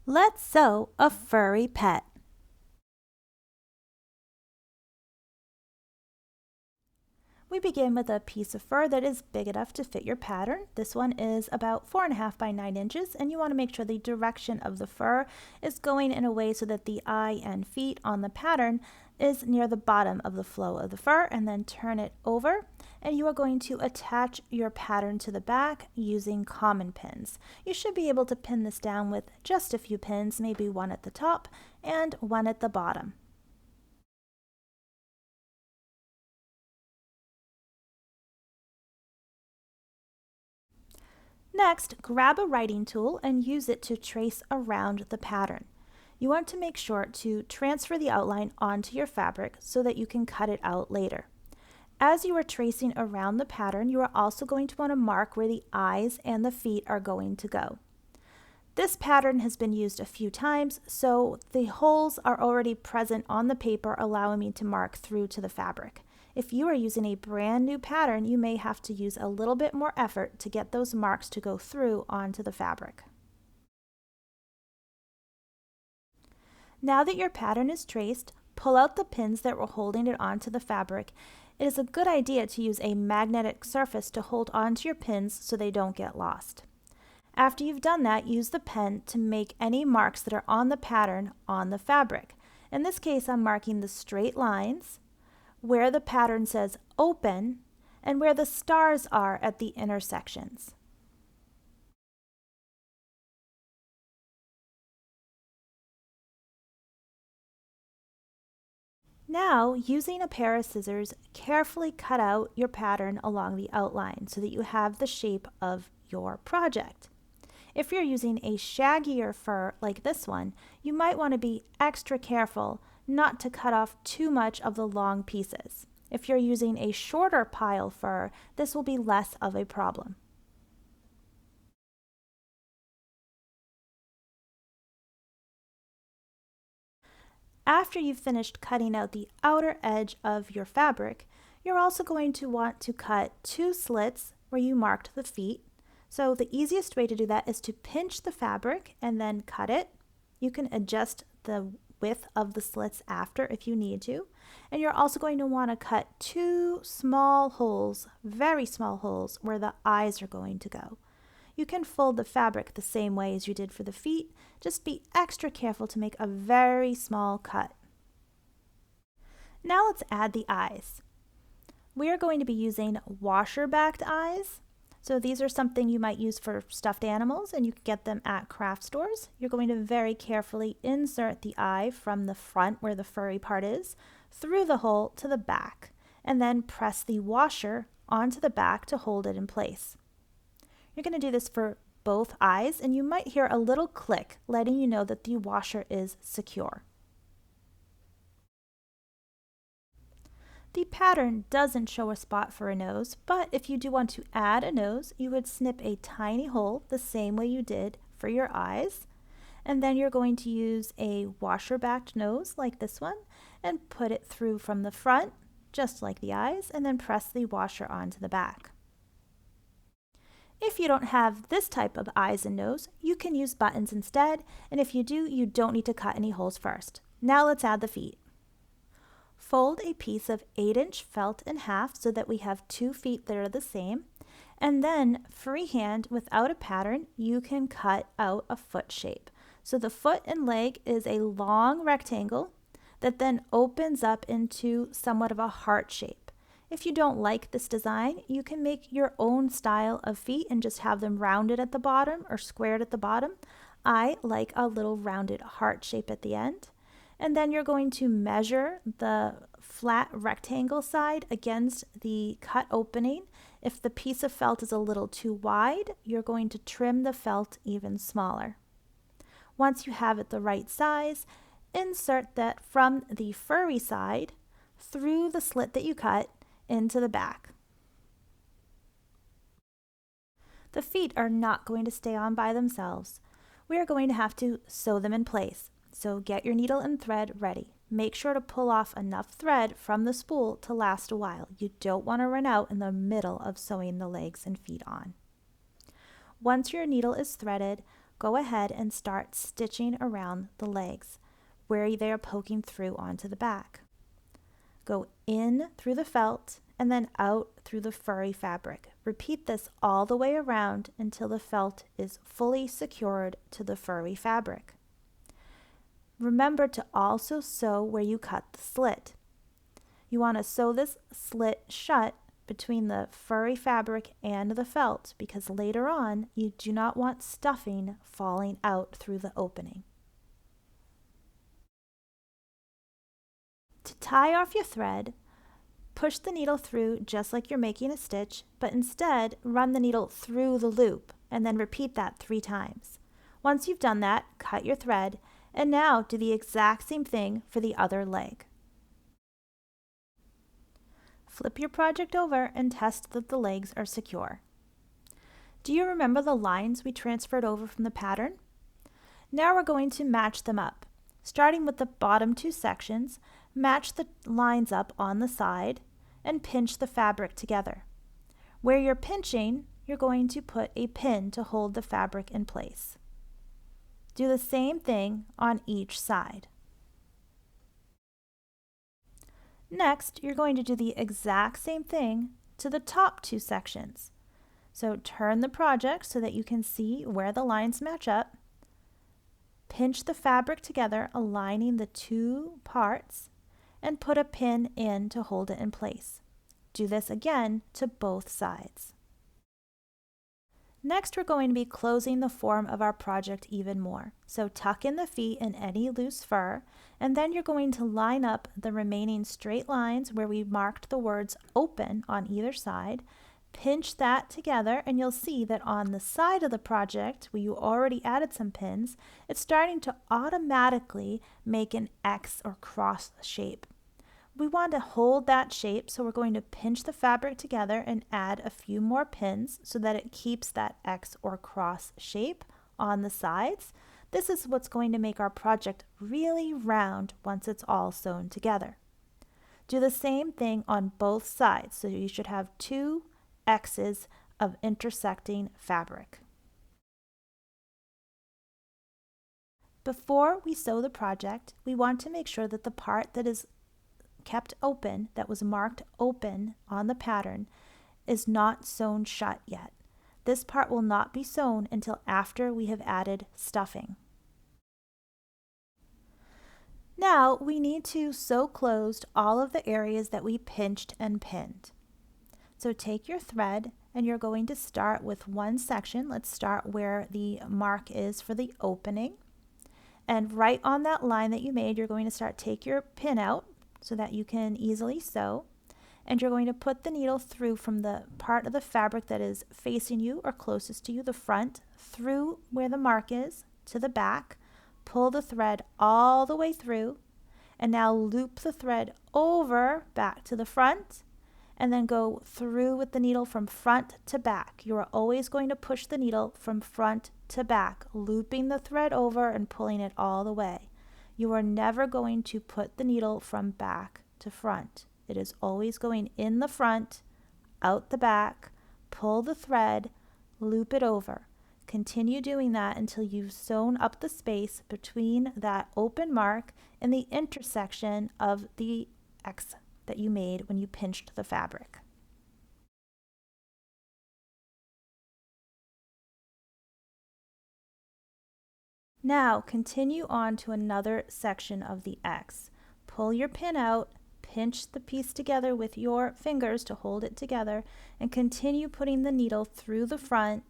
Let's sew a furry pet. We begin with a piece of fur that is big enough to fit your pattern. This one is about 4.5 by 9 inches, and you want to make sure the direction of the fur is going in a way so that the eye and feet on the pattern is near the bottom of the flow of the fur, and then turn it over. And you are going to attach your pattern to the back using common pins. You should be able to pin this down with just a few pins, maybe one at the top and one at the bottom. Next, grab a writing tool and use it to trace around the pattern. You want to make sure to transfer the outline onto your fabric so that you can cut it out later. As you are tracing around the pattern, you are also going to want to mark where the eyes and the feet are going to go. This pattern has been used a few times, so the holes are already present on the paper, allowing me to mark through to the fabric. If you are using a brand new pattern, you may have to use a little bit more effort to get those marks to go through onto the fabric. Now that your pattern is traced, pull out the pins that were holding it onto the fabric. It is a good idea to use a magnetic surface to hold onto your pins so they don't get lost. After you've done that, use the pen to make any marks that are on the pattern on the fabric. In this case, I'm marking the straight lines, where the pattern says open, and where the stars are at the intersections. Now, using a pair of scissors, carefully cut out your pattern along the outline so that you have the shape of your project. If you're using a shaggier fur like this one, you might want to be extra careful not to cut off too much of the long pieces. If you're using a shorter pile fur, this will be less of a problem. After you've finished cutting out the outer edge of your fabric, you're also going to want to cut 2 slits where you marked the feet. So the easiest way to do that is to pinch the fabric and then cut it. You can adjust the width of the slits after if you need to. And you're also going to want to cut 2 small holes, very small holes, where the eyes are going to go. You can fold the fabric the same way as you did for the feet, just be extra careful to make a very small cut. Now let's add the eyes. We are going to be using washer-backed eyes. So these are something you might use for stuffed animals, and you can get them at craft stores. You're going to very carefully insert the eye from the front where the furry part is, through the hole to the back, and then press the washer onto the back to hold it in place. You're going to do this for both eyes, and you might hear a little click letting you know that the washer is secure. The pattern doesn't show a spot for a nose, but if you do want to add a nose, you would snip a tiny hole the same way you did for your eyes, and then you're going to use a washer-backed nose like this one and put it through from the front, just like the eyes, and then press the washer onto the back. If you don't have this type of eyes and nose, you can use buttons instead, and if you do, you don't need to cut any holes first. Now let's add the feet. Fold a piece of 8-inch felt in half so that we have 2 feet that are the same, and then freehand without a pattern, you can cut out a foot shape. So the foot and leg is a long rectangle that then opens up into somewhat of a heart shape. If you don't like this design, you can make your own style of feet and just have them rounded at the bottom or squared at the bottom. I like a little rounded heart shape at the end. And then you're going to measure the flat rectangle side against the cut opening. If the piece of felt is a little too wide, you're going to trim the felt even smaller. Once you have it the right size, insert that from the furry side through the slit that you cut into the back. The feet are not going to stay on by themselves. We are going to have to sew them in place. So get your needle and thread ready. Make sure to pull off enough thread from the spool to last a while. You don't want to run out in the middle of sewing the legs and feet on. Once your needle is threaded, go ahead and start stitching around the legs where they are poking through onto the back. Go in through the felt and then out through the furry fabric. Repeat this all the way around until the felt is fully secured to the furry fabric. Remember to also sew where you cut the slit. You want to sew this slit shut between the furry fabric and the felt because later on you do not want stuffing falling out through the opening. To tie off your thread, push the needle through just like you're making a stitch, but instead run the needle through the loop and then repeat that 3 times. Once you've done that, cut your thread and now do the exact same thing for the other leg. Flip your project over and test that the legs are secure. Do you remember the lines we transferred over from the pattern? Now we're going to match them up. Starting with the bottom 2 sections, match the lines up on the side and pinch the fabric together. Where you're pinching, you're going to put a pin to hold the fabric in place. Do the same thing on each side. Next, you're going to do the exact same thing to the top 2 sections. So turn the project so that you can see where the lines match up. Pinch the fabric together, aligning the 2 parts, and put a pin in to hold it in place. Do this again to both sides. Next, we're going to be closing the form of our project even more. So tuck in the feet and any loose fur, and then you're going to line up the remaining straight lines where we marked the words open on either side. Pinch that together and you'll see that on the side of the project where you already added some pins, it's starting to automatically make an X or cross shape. We want to hold that shape, so we're going to pinch the fabric together and add a few more pins so that it keeps that X or cross shape on the sides. This is what's going to make our project really round once it's all sewn together. Do the same thing on both sides, so you should have 2 X's of intersecting fabric. Before we sew the project, we want to make sure that the part that is kept open, that was marked open on the pattern, is not sewn shut yet. This part will not be sewn until after we have added stuffing. Now we need to sew closed all of the areas that we pinched and pinned. So take your thread and you're going to start with one section. Let's start where the mark is for the opening. And right on that line that you made, you're going to take your pin out so that you can easily sew. And you're going to put the needle through from the part of the fabric that is facing you or closest to you, the front, through where the mark is to the back. Pull the thread all the way through and now loop the thread over back to the front and then go through with the needle from front to back. You are always going to push the needle from front to back, looping the thread over and pulling it all the way. You are never going to put the needle from back to front. It is always going in the front, out the back, pull the thread, loop it over. Continue doing that until you've sewn up the space between that open mark and the intersection of the X that you made when you pinched the fabric. Now continue on to another section of the X. Pull your pin out, pinch the piece together with your fingers to hold it together, and continue putting the needle through the front,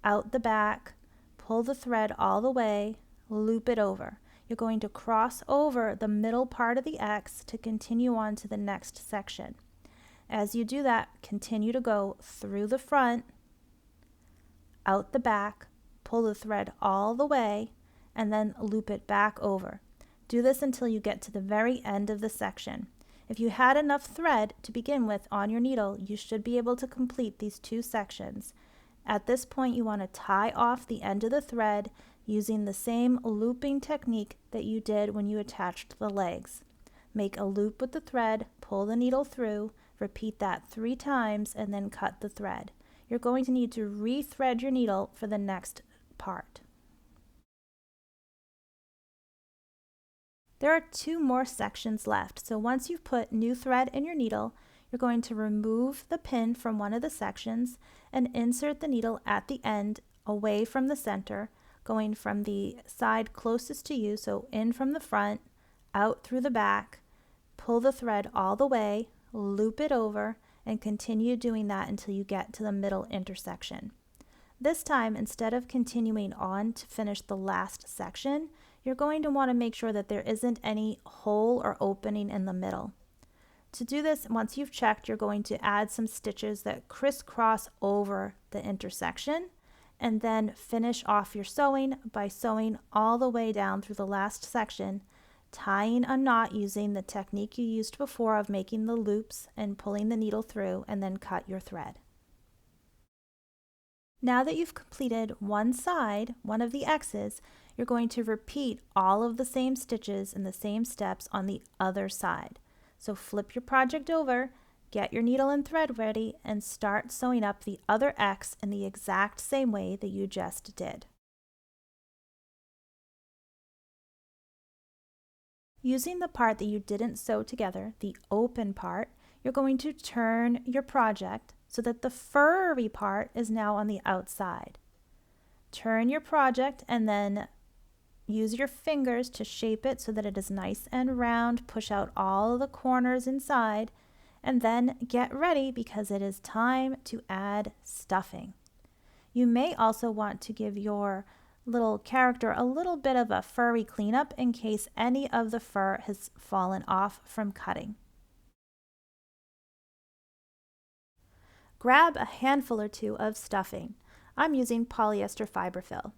out the back, pull the thread all the way, loop it over. You're going to cross over the middle part of the X to continue on to the next section. As you do that, continue to go through the front, out the back, pull the thread all the way, and then loop it back over. Do this until you get to the very end of the section. If you had enough thread to begin with on your needle, you should be able to complete these 2 sections. At this point, you want to tie off the end of the thread using the same looping technique that you did when you attached the legs. Make a loop with the thread, pull the needle through, repeat that 3 times, and then cut the thread. You're going to need to re-thread your needle for the next part. There are 2 more sections left, so once you've put new thread in your needle, you're going to remove the pin from one of the sections and insert the needle at the end away from the center, going from the side closest to you, so in from the front, out through the back, pull the thread all the way, loop it over, and continue doing that until you get to the middle intersection. This time, instead of continuing on to finish the last section, you're going to want to make sure that there isn't any hole or opening in the middle. To do this, once you've checked, you're going to add some stitches that crisscross over the intersection, and then finish off your sewing by sewing all the way down through the last section, tying a knot using the technique you used before of making the loops and pulling the needle through, and then cut your thread. Now that you've completed one side, one of the X's, you're going to repeat all of the same stitches and the same steps on the other side. So flip your project over, get your needle and thread ready, and start sewing up the other X in the exact same way that you just did. Using the part that you didn't sew together, the open part, you're going to turn your project so that the furry part is now on the outside. Turn your project and then use your fingers to shape it so that it is nice and round. Push out all the corners inside, and then get ready because it is time to add stuffing. You may also want to give your little character a little bit of a furry cleanup in case any of the fur has fallen off from cutting. Grab a handful or 2 of stuffing. I'm using polyester fiberfill.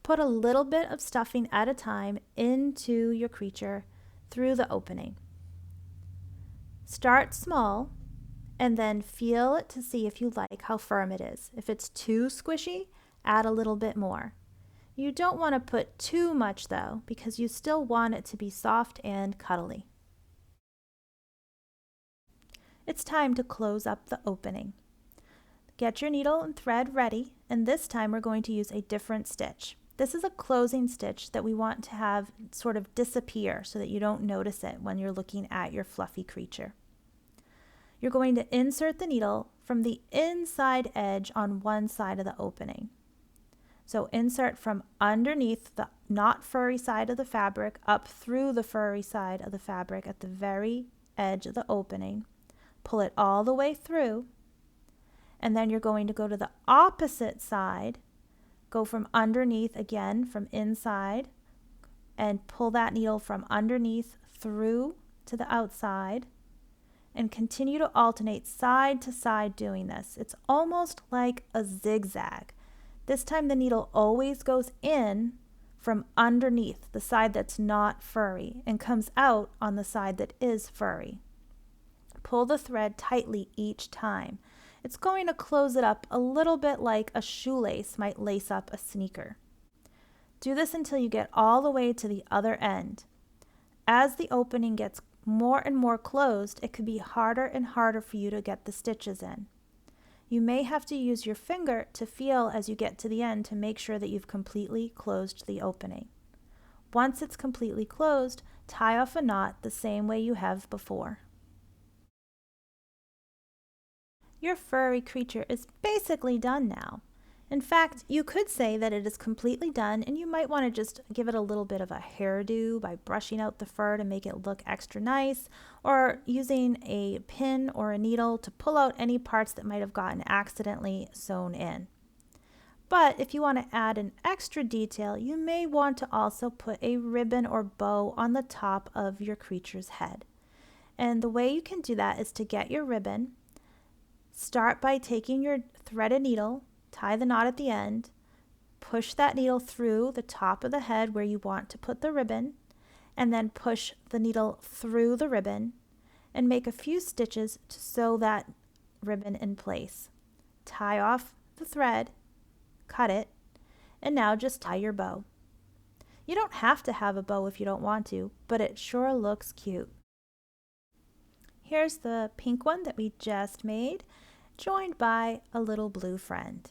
Put a little bit of stuffing at a time into your creature through the opening. Start small and then feel it to see if you like how firm it is. If it's too squishy, add a little bit more. You don't want to put too much though, because you still want it to be soft and cuddly. It's time to close up the opening. Get your needle and thread ready, and this time we're going to use a different stitch. This is a closing stitch that we want to have sort of disappear so that you don't notice it when you're looking at your fluffy creature. You're going to insert the needle from the inside edge on one side of the opening. So insert from underneath the not furry side of the fabric up through the furry side of the fabric at the very edge of the opening. Pull it all the way through, and then you're going to go to the opposite side, go from underneath again, from inside, and pull that needle from underneath through to the outside, and continue to alternate side to side doing this. It's almost like a zigzag. This time the needle always goes in from underneath the side that's not furry and comes out on the side that is furry. Pull the thread tightly each time. It's going to close it up a little bit like a shoelace might lace up a sneaker. Do this until you get all the way to the other end. As the opening gets more and more closed, it could be harder and harder for you to get the stitches in. You may have to use your finger to feel as you get to the end to make sure that you've completely closed the opening. Once it's completely closed, tie off a knot the same way you have before. Your furry creature is basically done now. In fact, you could say that it is completely done, and you might want to just give it a little bit of a hairdo by brushing out the fur to make it look extra nice, or using a pin or a needle to pull out any parts that might have gotten accidentally sewn in. But if you want to add an extra detail, you may want to also put a ribbon or bow on the top of your creature's head. And the way you can do that is to get your ribbon. Start by taking your threaded needle, tie the knot at the end, push that needle through the top of the head where you want to put the ribbon, and then push the needle through the ribbon and make a few stitches to sew that ribbon in place. Tie off the thread, cut it, and now just tie your bow. You don't have to have a bow if you don't want to, but it sure looks cute. Here's the pink one that we just made, joined by a little blue friend.